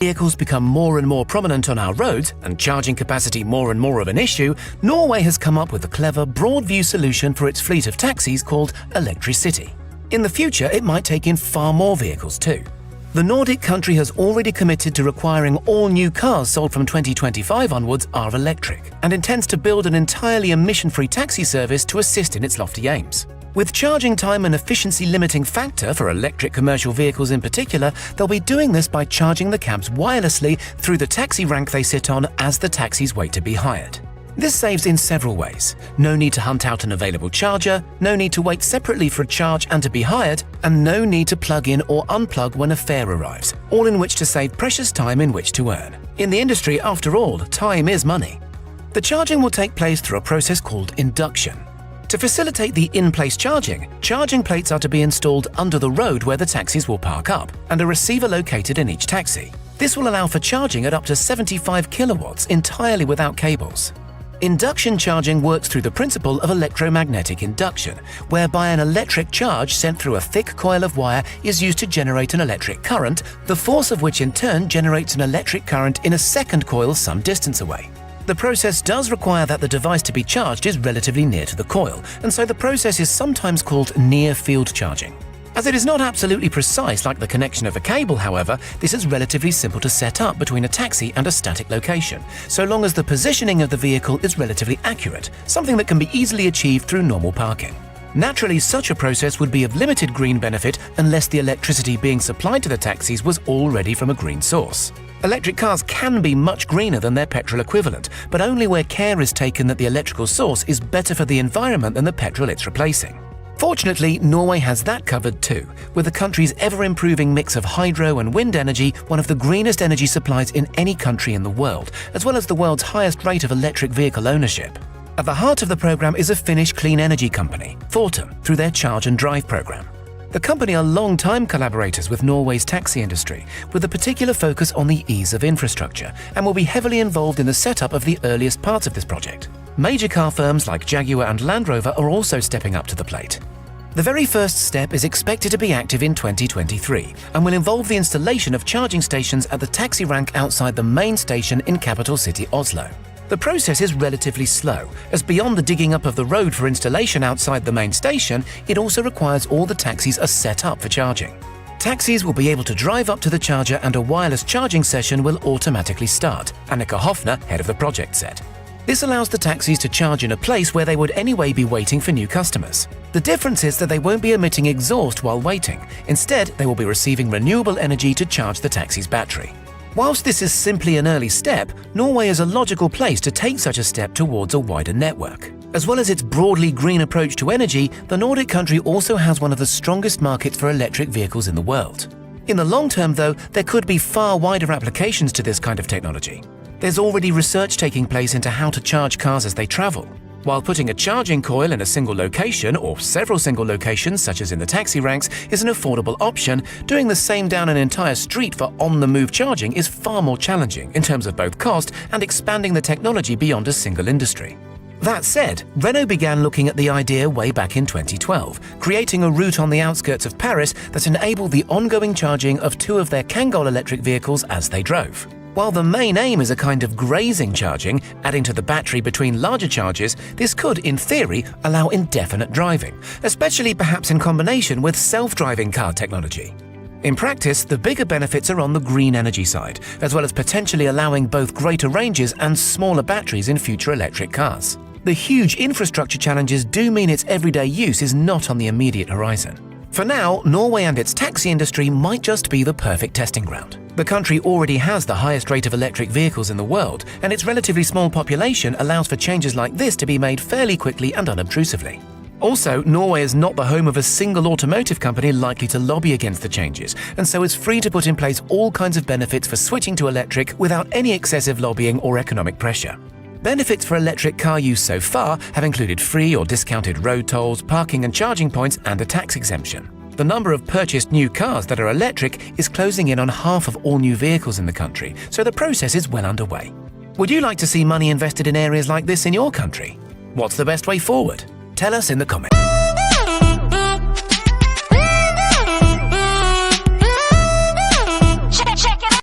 vehicles become more and more prominent on our roads and charging capacity more and more of an issue, Norway has come up with a clever, broad-view solution for its fleet of taxis called Electricity. In the future, it might take in far more vehicles too. The Nordic country has already committed to requiring all new cars sold from 2025 onwards are electric, and intends to build an entirely emission-free taxi service to assist in its lofty aims. With charging time an efficiency limiting factor for electric commercial vehicles in particular, they'll be doing this by charging the cabs wirelessly through the taxi rank they sit on as the taxis wait to be hired. This saves in several ways. No need to hunt out an available charger, no need to wait separately for a charge and to be hired, and no need to plug in or unplug when a fare arrives, all in which to save precious time in which to earn. In the industry, after all, time is money. The charging will take place through a process called induction. To facilitate the in-place charging plates are to be installed under the road where the taxis will park up, and a receiver located in each taxi. This will allow for charging at up to 75 kilowatts entirely without cables. Induction charging works through the principle of electromagnetic induction, whereby an electric charge sent through a thick coil of wire is used to generate an electric current, the force of which in turn generates an electric current in a second coil some distance away. The process does require that the device to be charged is relatively near to the coil, and so the process is sometimes called near-field charging. As it is not absolutely precise like the connection of a cable, however, this is relatively simple to set up between a taxi and a static location, so long as the positioning of the vehicle is relatively accurate, something that can be easily achieved through normal parking. Naturally, such a process would be of limited green benefit unless the electricity being supplied to the taxis was already from a green source. Electric cars can be much greener than their petrol equivalent, but only where care is taken that the electrical source is better for the environment than the petrol it's replacing. Fortunately, Norway has that covered too, with the country's ever-improving mix of hydro and wind energy one of the greenest energy supplies in any country in the world, as well as the world's highest rate of electric vehicle ownership. At the heart of the program is a Finnish clean energy company, Fortum, through their Charge and Drive program. The company are long-time collaborators with Norway's taxi industry, with a particular focus on the ease of infrastructure, and will be heavily involved in the setup of the earliest parts of this project. Major car firms like Jaguar and Land Rover are also stepping up to the plate. The very first step is expected to be active in 2023 and will involve the installation of charging stations at the taxi rank outside the main station in capital city Oslo. The process is relatively slow, as beyond the digging up of the road for installation outside the main station, it also requires all the taxis are set up for charging. Taxis will be able to drive up to the charger and a wireless charging session will automatically start, Annika Hoffner, head of the project, said. This allows the taxis to charge in a place where they would anyway be waiting for new customers. The difference is that they won't be emitting exhaust while waiting. Instead, they will be receiving renewable energy to charge the taxi's battery. Whilst this is simply an early step, Norway is a logical place to take such a step towards a wider network. As well as its broadly green approach to energy, the Nordic country also has one of the strongest markets for electric vehicles in the world. In the long term, though, there could be far wider applications to this kind of technology. There's already research taking place into how to charge cars as they travel. While putting a charging coil in a single location or several single locations, such as in the taxi ranks, is an affordable option, doing the same down an entire street for on-the-move charging is far more challenging in terms of both cost and expanding the technology beyond a single industry. That said, Renault began looking at the idea way back in 2012, creating a route on the outskirts of Paris that enabled the ongoing charging of two of their Kangol electric vehicles as they drove. While the main aim is a kind of grazing charging, adding to the battery between larger charges, this could, in theory, allow indefinite driving, especially perhaps in combination with self-driving car technology. In practice, the bigger benefits are on the green energy side, as well as potentially allowing both greater ranges and smaller batteries in future electric cars. The huge infrastructure challenges do mean its everyday use is not on the immediate horizon. For now, Norway and its taxi industry might just be the perfect testing ground. The country already has the highest rate of electric vehicles in the world, and its relatively small population allows for changes like this to be made fairly quickly and unobtrusively. Also, Norway is not the home of a single automotive company likely to lobby against the changes, and so is free to put in place all kinds of benefits for switching to electric without any excessive lobbying or economic pressure. Benefits for electric car use so far have included free or discounted road tolls, parking and charging points, and a tax exemption. The number of purchased new cars that are electric is closing in on half of all new vehicles in the country, so the process is well underway. Would you like to see money invested in areas like this in your country? What's the best way forward? Tell us in the comments.